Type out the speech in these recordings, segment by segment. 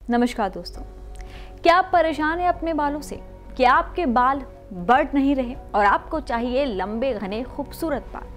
नमस्कार दोस्तों, क्या आप परेशान हैं अपने बालों से? क्या आपके बाल बढ़ नहीं रहे और आपको चाहिए लंबे घने खूबसूरत बाल?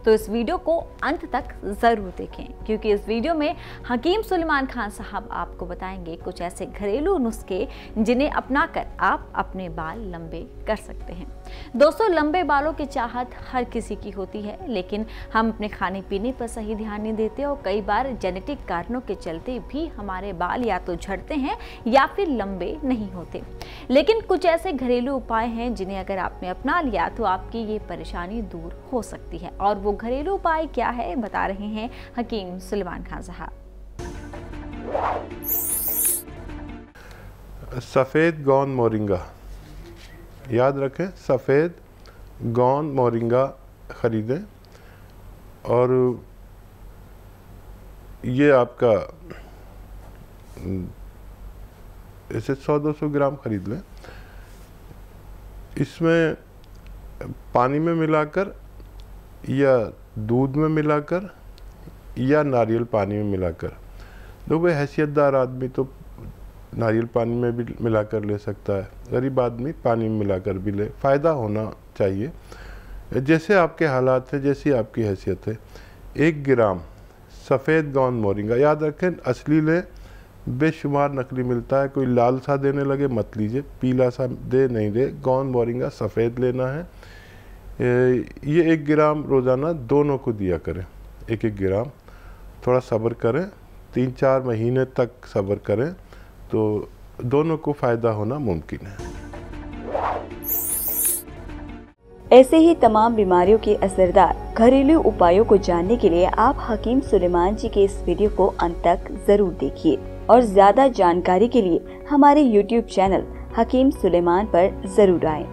तो इस वीडियो को अंत तक जरूर देखें, क्योंकि इस वीडियो में हकीम सुलेमान खान साहब आपको बताएंगे कुछ ऐसे घरेलू नुस्खे जिन्हें अपनाकर आप अपने बाल लंबे कर सकते हैं। दोस्तों, लंबे बालों की चाहत हर किसी की होती है, लेकिन हम अपने खाने पीने पर सही ध्यान नहीं देते और कई बार जेनेटिक कारणों के चलते भी हमारे बाल या तो झड़ते हैं या फिर लंबे नहीं होते। लेकिन कुछ ऐसे घरेलू उपाय हैं जिन्हें अगर आपने अपना लिया तो आपकी ये परेशानी दूर हो सकती है। और वो घरेलू उपाय क्या है, बता रहे हैं हकीम सुलेमान खान साहब। सफ़ेद गौन मोरिंगा, याद रखें, सफ़ेद गौन मोरिंगा ख़रीदें और ये आपका इसे 100-200 ग्राम ख़रीद लें। इसमें पानी में मिलाकर या दूध में मिलाकर या नारियल पानी में मिलाकर, तो वह हैसियतदार आदमी तो नारियल पानी में भी मिलाकर ले सकता है, गरीब आदमी पानी में मिलाकर भी ले। फ़ायदा होना चाहिए, जैसे आपके हालात हैं, जैसी आपकी हैसियत है। 1 ग्राम सफ़ेद गौन मोरिंगा, याद रखें असली लें, बेशुमार नकली मिलता है। कोई लाल सा देने लगे मत लीजिए, पीला सा दे नहीं दे, गौन मोरिंगा सफ़ेद लेना है। ये 1 ग्राम रोज़ाना दोनों को दिया करें, 1-1 ग्राम। थोड़ा सब्र करें, 3-4 महीने तक सब्र करें तो दोनों को फ़ायदा होना मुमकिन है। ऐसे ही तमाम बीमारियों के असरदार घरेलू उपायों को जानने के लिए आप हकीम सुलेमान जी के इस वीडियो को अंत तक जरूर देखिए और ज्यादा जानकारी के लिए हमारे YouTube चैनल हकीम सुलेमान पर जरूर आएं।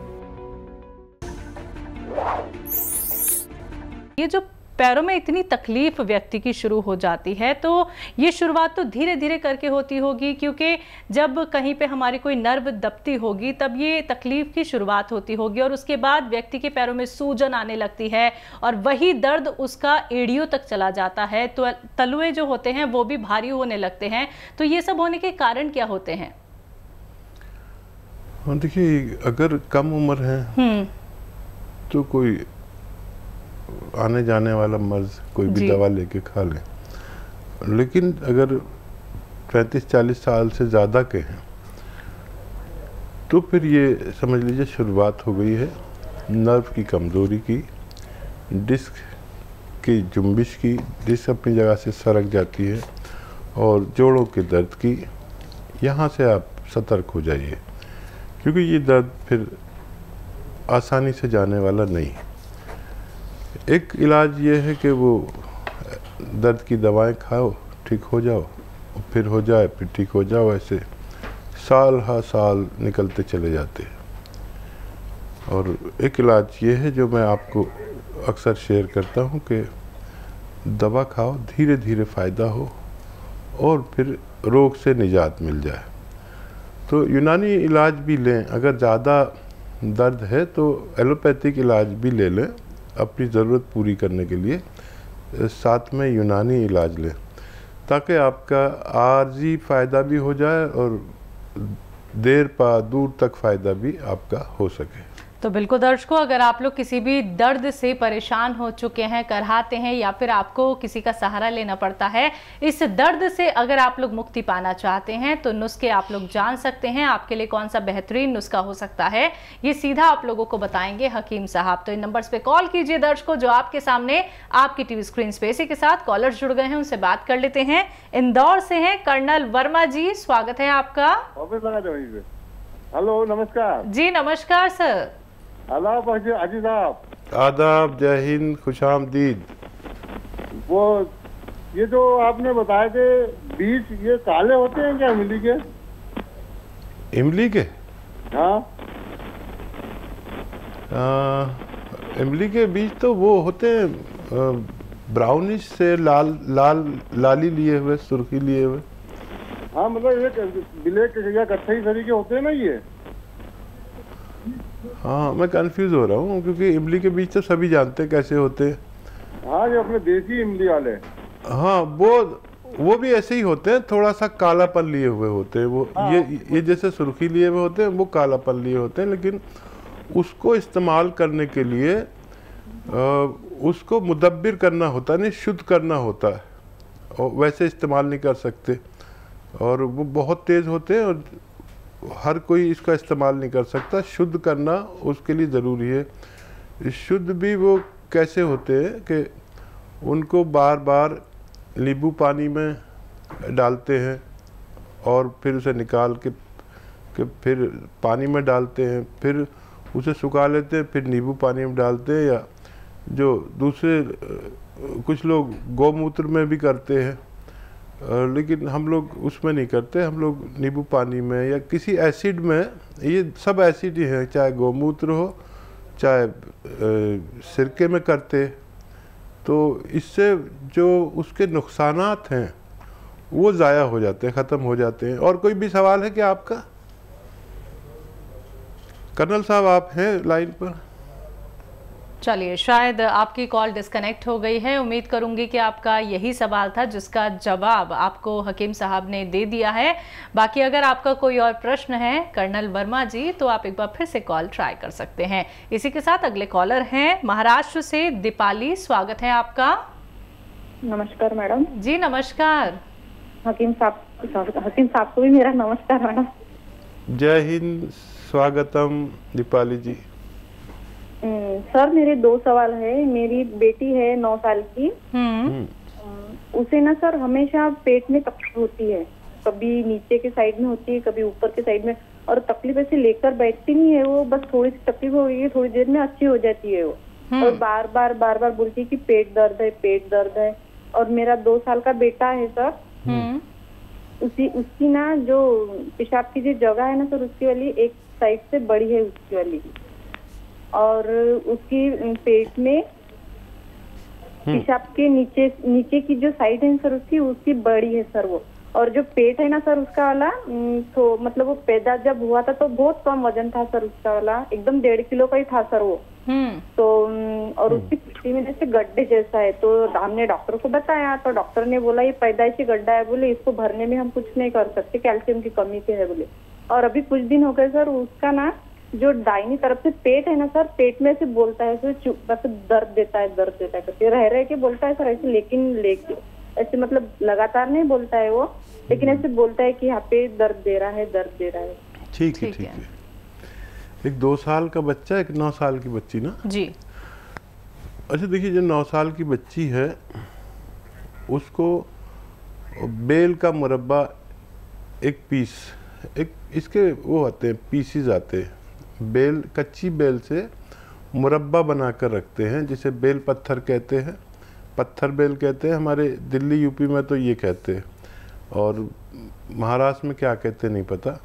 ये जो पैरों में इतनी तकलीफ व्यक्ति की शुरू हो जाती है, तो ये शुरुआत तो धीरे धीरे करके होती होगी, क्योंकि जब कहीं पे हमारी कोई नर्व दबती होगी तब ये तकलीफ की शुरुआत होती होगी और उसके बाद व्यक्ति के पैरों में सूजन आने लगती है और वही दर्द उसका एड़ियों तक चला जाता है। तो तलुए जो होते हैं वो भी भारी होने लगते हैं। तो ये सब होने के कारण क्या होते हैं? देखिए, अगर कम उम्र है तो कोई आने जाने वाला मर्ज कोई भी दवा लेके खा लें, लेकिन अगर 35-40 साल से ज़्यादा के हैं तो फिर ये समझ लीजिए शुरुआत हो गई है नर्व की कमज़ोरी की, डिस्क की जुम्बिश की, डिस्क अपनी जगह से सरक जाती है, और जोड़ों के दर्द की। यहाँ से आप सतर्क हो जाइए, क्योंकि ये दर्द फिर आसानी से जाने वाला नहीं। एक इलाज ये है कि वो दर्द की दवाएं खाओ, ठीक हो जाओ, फिर हो जाए, फिर ठीक हो जाओ, ऐसे साल हर साल निकलते चले जाते हैं। और एक इलाज ये है जो मैं आपको अक्सर शेयर करता हूँ कि दवा खाओ, धीरे धीरे फ़ायदा हो और फिर रोग से निजात मिल जाए। तो यूनानी इलाज भी लें, अगर ज़्यादा दर्द है तो एलोपैथिक इलाज भी ले लें अपनी ज़रूरत पूरी करने के लिए, साथ में यूनानी इलाज लें, ताकि आपका आर्जी फ़ायदा भी हो जाए और दूर तक फ़ायदा भी आपका हो सके। तो बिल्कुल दर्शकों, अगर आप लोग किसी भी दर्द से परेशान हो चुके हैं, करहाते हैं या फिर आपको किसी का सहारा लेना पड़ता है, इस दर्द से अगर आप लोग मुक्ति पाना चाहते हैं तो नुस्खे आप लोग जान सकते हैं। आपके लिए कौन सा बेहतरीन नुस्खा हो सकता है, ये सीधा आप लोगों को बताएंगे हकीम साहब। तो इन नंबर्स पे कॉल कीजिए दर्शकों, जो आपके सामने आपकी टीवी स्क्रीन पे। इसी के साथ कॉलर्स जुड़ गए हैं, उनसे बात कर लेते हैं। इंदौर से हैं कर्नल वर्मा जी, स्वागत है आपका। हेलो, नमस्कार जी। नमस्कार सर। हाजी साहब, आदाब, जय हिंद, खुशामदीद। वो ये जो आपने बताया कि बीज ये काले होते हैं क्या इमली के? इमली के? हाँ, इमली के बीज तो वो होते हैं ब्राउनिश से लाली लिए हुए, सुर्खी लिए हुए। हाँ, मतलब ये ब्लैक या कत्थई तरीके होते हैं ना ये? हाँ, मैं कंफ्यूज हो रहा हूँ, क्योंकि इमली के बीज तो सभी जानते हैं कैसे होते हैं। हाँ, ये अपने देसी इमली वाले। हाँ, वो भी ऐसे ही होते हैं, थोड़ा सा कालापन लिए हुए होते हैं वो। ये जैसे सुर्खी लिए हुए होते हैं, वो कालापन लिए होते हैं, लेकिन उसको इस्तेमाल करने के लिए उसको मुदब्बिर करना होता है, नहीं शुद्ध करना होता है, और वैसे इस्तेमाल नहीं कर सकते। और वो बहुत तेज़ होते हैं और हर कोई इसका इस्तेमाल नहीं कर सकता। शुद्ध करना उसके लिए ज़रूरी है। शुद्ध भी वो कैसे होते हैं कि उनको बार बार नींबू पानी में डालते हैं और फिर उसे निकाल के फिर पानी में डालते हैं, फिर उसे सुखा लेते हैं, फिर नींबू पानी में डालते हैं, या जो दूसरे कुछ लोग गौमूत्र में भी करते हैं, लेकिन हम लोग उसमें नहीं करते। हम लोग नींबू पानी में या किसी एसिड में, ये सब एसिड ही हैं, चाहे गौमूत्र हो चाहे सिरके में करते। तो इससे जो उसके नुकसानात हैं वो ज़ाया हो जाते हैं, ख़त्म हो जाते हैं। और कोई भी सवाल है क्या आपका? कर्नल साहब आप हैं लाइन पर? चलिए, शायद आपकी कॉल डिस्कनेक्ट हो गई है। उम्मीद करूंगी कि आपका यही सवाल था जिसका जवाब आपको हकीम साहब ने दे दिया है। बाकी अगर आपका कोई और प्रश्न है कर्नल वर्मा जी, तो आप एक बार फिर से कॉल ट्राई कर सकते हैं। इसी के साथ अगले कॉलर हैं महाराष्ट्र से दीपाली, स्वागत है आपका। नमस्कार मैडम। जी नमस्कार। हकीम साहब को भी मेरा नमस्कार मैडम। जय हिंद, स्वागतम दीपाली जी। सर मेरे 2 सवाल है। मेरी बेटी है 9 साल की। उसे ना सर हमेशा पेट में तकलीफ होती है, कभी नीचे के साइड में होती है, कभी ऊपर के साइड में, और तकलीफ ऐसे लेकर बैठती नहीं है वो, बस थोड़ी सी तकलीफ हो गई है, थोड़ी देर में अच्छी हो जाती है वो, और बार बार बोलती है कि पेट दर्द है, पेट दर्द है। और मेरा 2 साल का बेटा है सर, उसकी ना जो पेशाब की जो जगह है ना सर, उसकी वाली एक साइड से बड़ी है उसकी वाली, और उसकी पेट में पेशाब के नीचे की जो साइड है सर उसकी बड़ी है सर वो। और जो पेट है ना सर उसका वाला, तो मतलब वो पैदा जब हुआ था तो बहुत कम वजन था सर उसका वाला, एकदम 1.5 किलो का ही था सर वो। तो और उसकी पिट्ठी में जैसे गड्ढे जैसा है। तो हमने डॉक्टर को बताया तो डॉक्टर ने बोला ये पैदाइशी गड्ढा है, बोले इसको भरने में हम कुछ नहीं कर सकते, कैल्शियम की कमी से है बोले। और अभी कुछ दिन हो गए सर, उसका ना जो दाहिनी तरफ से पेट है ना सर, पेट में से बोलता है सर, बस दर्द देता है करके रह के बोलता है सर ऐसे, लेकिन ऐसे मतलब लगातार नहीं बोलता है वो, लेकिन ऐसे बोलता है कि यहाँ पे दर्द दे रहा है। ठीक है। एक 2 साल का बच्चा, एक 9 साल की बच्ची ना जी। अच्छा देखिए, जो 9 साल की बच्ची है उसको बेल का मुरब्बा एक पीस, एक इसके वो आते हैं पीसीज आते हैं, बेल, कच्ची बेल से मुरब्बा बनाकर रखते हैं, जिसे बेल पत्थर कहते हैं, पत्थर बेल कहते हैं। हमारे दिल्ली यूपी में तो ये कहते हैं, और महाराष्ट्र में क्या कहते हैं नहीं पता,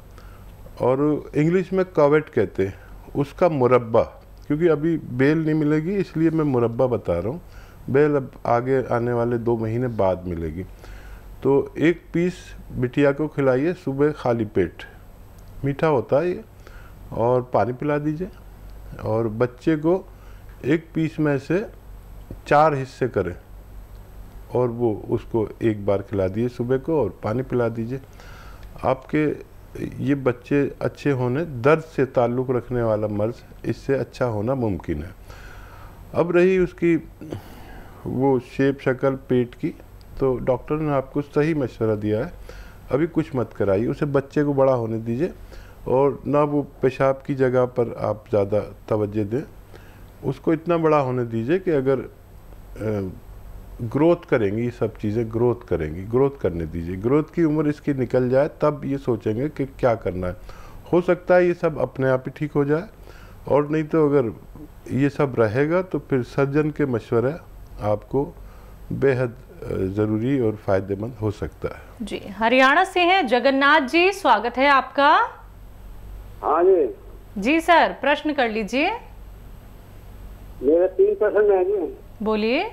और इंग्लिश में कवेट कहते हैं। उसका मुरब्बा, क्योंकि अभी बेल नहीं मिलेगी इसलिए मैं मुरब्बा बता रहा हूँ, बेल अब आगे आने वाले 2 महीने बाद मिलेगी। तो एक पीस बिटिया को खिलाइए सुबह खाली पेट, मीठा होता है ये, और पानी पिला दीजिए। और बच्चे को एक पीस में से 4 हिस्से करें और वो उसको एक बार खिला दिए सुबह को और पानी पिला दीजिए। आपके ये बच्चे अच्छे होने, दर्द से ताल्लुक़ रखने वाला मर्ज़ इससे अच्छा होना मुमकिन है। अब रही उसकी वो शेप शक्ल पेट की, तो डॉक्टर ने आपको सही मशवरा दिया है, अभी कुछ मत कराइए, उसे बच्चे को बड़ा होने दीजिए, और ना वो पेशाब की जगह पर आप ज़्यादा तवज्जो दें, उसको इतना बड़ा होने दीजिए कि अगर ग्रोथ करेंगी, सब चीज़ें ग्रोथ करेंगी, ग्रोथ करने दीजिए। ग्रोथ की उम्र इसकी निकल जाए तब ये सोचेंगे कि क्या करना है। हो सकता है ये सब अपने आप ही ठीक हो जाए, और नहीं तो अगर ये सब रहेगा तो फिर सर्जन के मशवरे आपको बेहद ज़रूरी और फ़ायदेमंद हो सकता है। जी, हरियाणा से हैं जगन्नाथ जी, स्वागत है आपका। हाँ जी। जी सर, प्रश्न कर लीजिए। मेरे 3 प्रश्न है जी। बोलिए।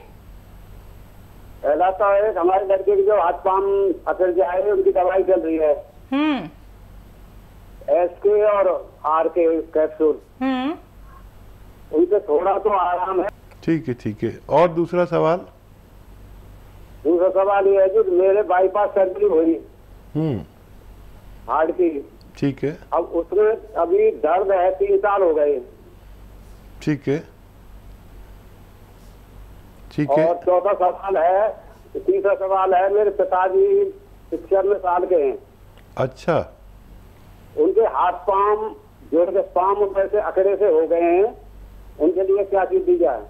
पहला तो है हमारे लड़के की जो हाथ पाम अकड़ जाए उनकी दवाई चल रही है, एसके और आर के कैप्सूल, उनसे थोड़ा तो आराम है। ठीक है। और दूसरा सवाल? दूसरा सवाल ये है कि मेरे बाईपास सर्जरी हुई हार्ट की। ठीक है। अब उसमें अभी दर्द है, 3 साल हो गए। ठीक है। ठीक है। और चौथा सवाल है, तीसरा सवाल है, मेरे पिताजी 95 साल के हैं। अच्छा। उनके हाथ पांव जोड़ के पांव वैसे अकड़े से हो गए हैं, उनके लिए क्या चीज दी जाए?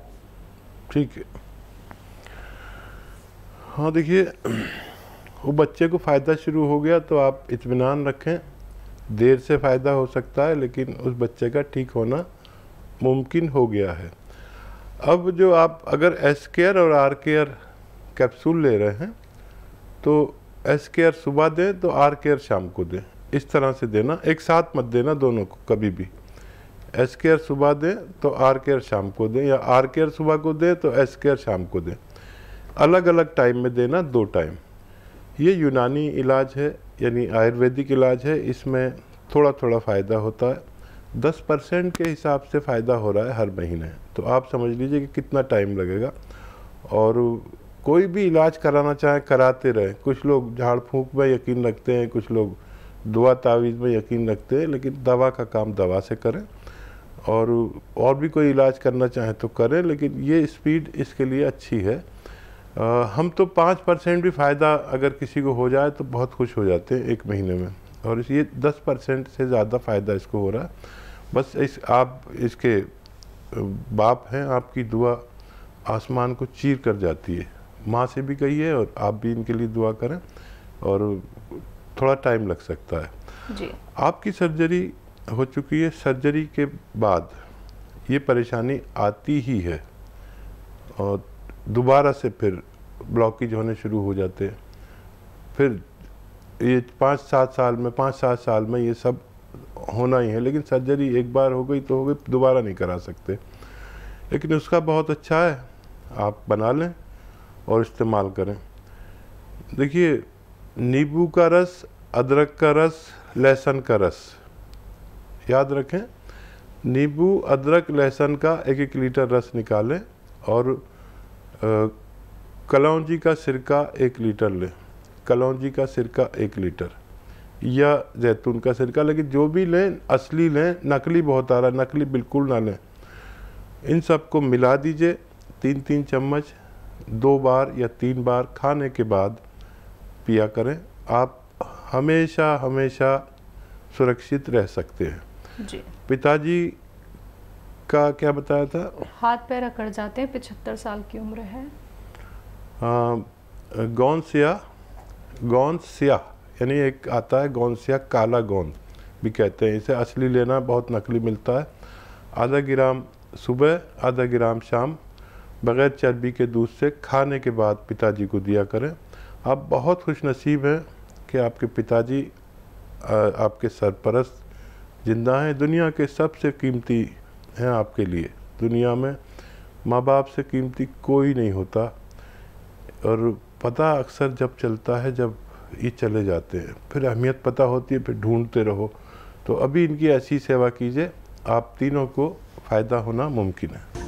ठीक है। हाँ देखिए, वो बच्चे को फ़ायदा शुरू हो गया तो आप इत्मीनान रखें, देर से फ़ायदा हो सकता है लेकिन उस बच्चे का ठीक होना मुमकिन हो गया है। अब जो आप अगर एस केयर और आर केयर कैप्सूल ले रहे हैं तो एस केयर सुबह दें तो आर केयर शाम को दें, इस तरह से देना, एक साथ मत देना दोनों को कभी भी। एस केयर सुबह दें तो आर केयर शाम को दें, या आर केयर सुबह को दें तो एस केयर शाम को दें। अलग अलग टाइम में देना, 2 टाइम। ये यूनानी इलाज है, यानी आयुर्वेदिक इलाज है, इसमें थोड़ा थोड़ा फ़ायदा होता है। 10% के हिसाब से फ़ायदा हो रहा है हर महीने, तो आप समझ लीजिए कि कितना टाइम लगेगा। और कोई भी इलाज कराना चाहे कराते रहे। कुछ लोग झाड़ फूंक में यकीन रखते हैं, कुछ लोग दुआ तावीज़ में यकीन रखते हैं, लेकिन दवा का काम दवा से करें। और भी कोई इलाज करना चाहें तो करें, लेकिन ये स्पीड इसके लिए अच्छी है। हम तो 5% भी फ़ायदा अगर किसी को हो जाए तो बहुत खुश हो जाते हैं 1 महीने में, और ये 10% से ज़्यादा फ़ायदा इसको हो रहा है। बस आप इसके बाप हैं, आपकी दुआ आसमान को चीर कर जाती है। माँ से भी कहिए और आप भी इनके लिए दुआ करें, और थोड़ा टाइम लग सकता है जी। आपकी सर्जरी हो चुकी है, सर्जरी के बाद ये परेशानी आती ही है और दोबारा से फिर ब्लॉकेज होने शुरू हो जाते हैं। फिर ये 5-7 साल में ये सब होना ही है, लेकिन सर्जरी एक बार हो गई तो हो गई, दोबारा नहीं करा सकते। लेकिन उसका बहुत अच्छा है, आप बना लें और इस्तेमाल करें। देखिए, नींबू का रस, अदरक का रस, लहसुन का रस, याद रखें, नींबू, अदरक, लहसुन का 1-1 लीटर रस निकालें और कलौंजी का सिरका 1 लीटर लें। कलौंजी का सिरका 1 लीटर, या जैतून का सिरका, लेकिन जो भी लें असली लें, नकली बहुत आ रहा है, नकली बिल्कुल ना लें। इन सबको मिला दीजिए 3-3 चम्मच 2 बार या 3 बार खाने के बाद पिया करें। आप हमेशा हमेशा सुरक्षित रह सकते हैं। जी। पिताजी का क्या बताया था? हाथ पैर अकड़ जाते हैं, 75 साल की उम्र है। गौनसिया यानी एक आता है गौनसिया, काला गोंद भी कहते हैं इसे। असली लेना, बहुत नकली मिलता है। आधा ग्राम सुबह, आधा ग्राम शाम, बग़ैर चर्बी के दूध से खाने के बाद पिताजी को दिया करें। आप बहुत खुशनसीब हैं कि आपके पिताजी आपके सरपरस्त जिंदा हैं। दुनिया के सबसे कीमती हैं आपके लिए। दुनिया में माँ बाप से कीमती कोई नहीं होता, और पता अक्सर जब चलता है जब ये चले जाते हैं, फिर अहमियत पता होती है, फिर ढूंढते रहो। तो अभी इनकी ऐसी सेवा कीजिए, आप तीनों को फ़ायदा होना मुमकिन है।